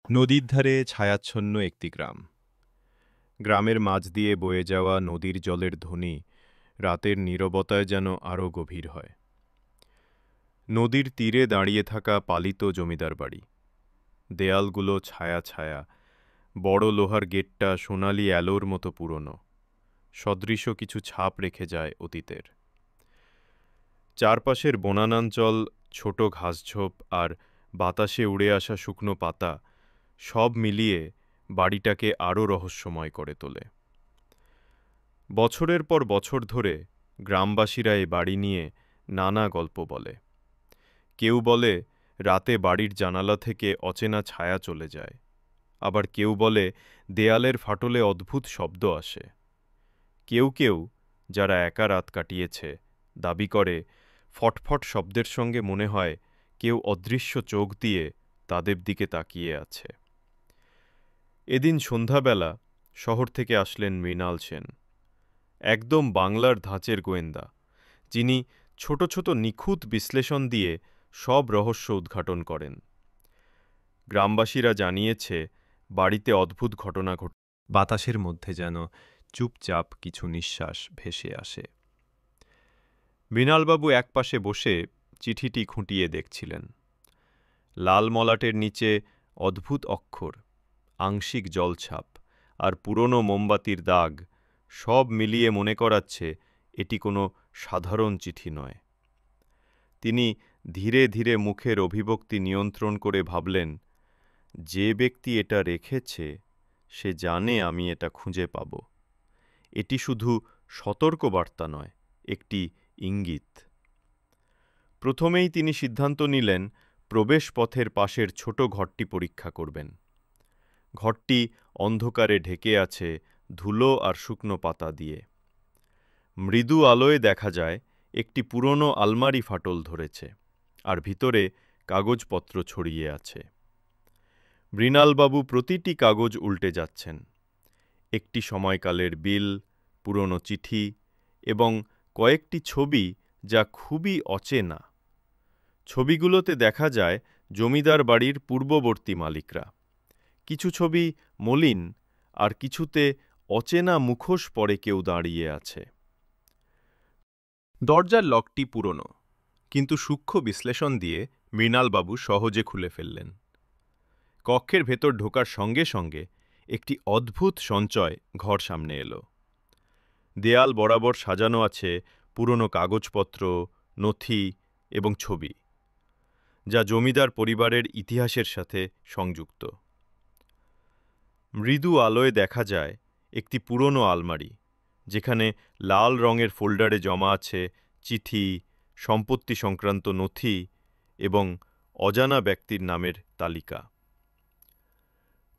নদীর ধারে ছায়াচ্ছন্ন একটি গ্রাম। গ্রামের মাঝ দিয়ে বয়ে যাওয়া নদীর জলের ধ্বনি রাতের নীরবতায় যেন আরও গভীর হয়। নদীর তীরে দাঁড়িয়ে থাকা পালিত জমিদার বাড়ি, দেয়ালগুলো ছায়া ছায়া, বড় লোহার গেটটা সোনালি অ্যালোর মতো পুরনো, সদৃশ কিছু ছাপ রেখে যায় অতীতের। চারপাশের বনানাঞ্চল, ছোট ঘাসঝোপ আর বাতাসে উড়ে আসা শুকনো পাতা সব মিলিয়ে বাড়িটাকে আরও রহস্যময় করে তোলে। বছরের পর বছর ধরে গ্রামবাসীরা এই বাড়ি নিয়ে নানা গল্প বলে। কেউ বলে রাতে বাড়ির জানালা থেকে অচেনা ছায়া চলে যায়, আবার কেউ বলে দেয়ালের ফাটলে অদ্ভুত শব্দ আসে। কেউ কেউ, যারা একা রাত কাটিয়েছে, দাবি করে ফটফট শব্দের সঙ্গে মনে হয় কেউ অদৃশ্য চোখ দিয়ে তাদের দিকে তাকিয়ে আছে। এদিন সন্ধ্যাবেলা শহর থেকে আসলেন মৃণাল সেন, একদম বাংলার ধাঁচের গোয়েন্দা, যিনি ছোট ছোট নিখুঁত বিশ্লেষণ দিয়ে সব রহস্য উদ্ঘাটন করেন। গ্রামবাসীরা জানিয়েছে বাড়িতে অদ্ভুত ঘটনা ঘটে, বাতাসের মধ্যে যেন চুপচাপ কিছু নিঃশ্বাস ভেসে আসে। মৃণালবাবু একপাশে বসে চিঠিটি খুঁটিয়ে দেখছিলেন। লাল মলাটের নিচে অদ্ভুত অক্ষর, আংশিক জলছাপ আর পুরনো মোমবাতির দাগ সব মিলিয়ে মনে করাচ্ছে এটি কোনো সাধারণ চিঠি নয়। তিনি ধীরে ধীরে মুখের অভিব্যক্তি নিয়ন্ত্রণ করে ভাবলেন, যে ব্যক্তি এটা রেখেছে সে জানে আমি এটা খুঁজে পাব। এটি শুধু সতর্কবার্তা নয়, একটি ইঙ্গিত। প্রথমেই তিনি সিদ্ধান্ত নিলেন প্রবেশপথের পাশের ছোট ঘরটি পরীক্ষা করবেন। ঘরটি অন্ধকারে ঢেকে আছে ধুলো আর শুকনো পাতা দিয়ে। মৃদু আলোয় দেখা যায় একটি পুরনো আলমারি ফাটল ধরেছে, আর ভিতরে কাগজপত্র ছড়িয়ে আছে। মৃণালবাবু প্রতিটি কাগজ উল্টে যাচ্ছেন। একটি সময়কালের বিল, পুরনো চিঠি এবং কয়েকটি ছবি যা খুবই অচেনা। ছবিগুলোতে দেখা যায় জমিদার বাড়ির পূর্ববর্তী মালিকরা। কিছু ছবি মলিন, আর কিছুতে অচেনা মুখোশ পরে কেউ দাঁড়িয়ে আছে। দরজার লকটি পুরনো, কিন্তু সূক্ষ্ম বিশ্লেষণ দিয়ে মৃণালবাবু সহজে খুলে ফেললেন। কক্ষের ভেতর ঢোকার সঙ্গে সঙ্গে একটি অদ্ভুত সঞ্চয় ঘর সামনে এলো। দেয়াল বরাবর সাজানো আছে পুরনো কাগজপত্র, নথি এবং ছবি, যা জমিদার পরিবারের ইতিহাসের সাথে সংযুক্ত। মৃদু আলোয় দেখা যায় একটি পুরনো আলমারি, যেখানে লাল রঙের ফোল্ডারে জমা আছে চিঠি, সম্পত্তি সংক্রান্ত নথি এবং অজানা ব্যক্তির নামের তালিকা।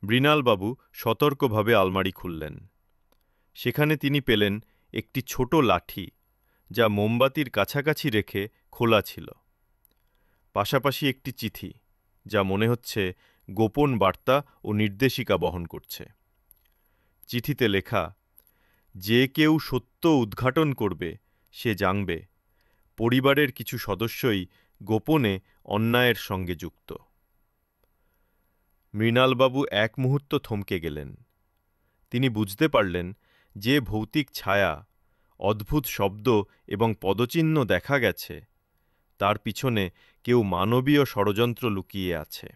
মৃণালবাবু সতর্কভাবে আলমারি খুললেন। সেখানে তিনি পেলেন একটি ছোট লাঠি, যা মোমবাতির কাছাকাছি রেখে খোলা ছিল। পাশাপাশি একটি চিঠি, যা মনে হচ্ছে গোপন বার্তা ও নির্দেশিকা বহন করছে। চিঠিতে লেখা, যে কেউ সত্য উদ্ঘাটন করবে সে জানবে পরিবারের কিছু সদস্যই গোপনে অন্যায়ের সঙ্গে যুক্ত। মৃণালবাবু এক মুহূর্ত থমকে গেলেন। তিনি বুঝতে পারলেন যে ভৌতিক ছায়া, অদ্ভুত শব্দ এবং পদচিহ্ন দেখা গেছে, তার পিছনে কেউ মানবীয় ষড়যন্ত্র লুকিয়ে আছে।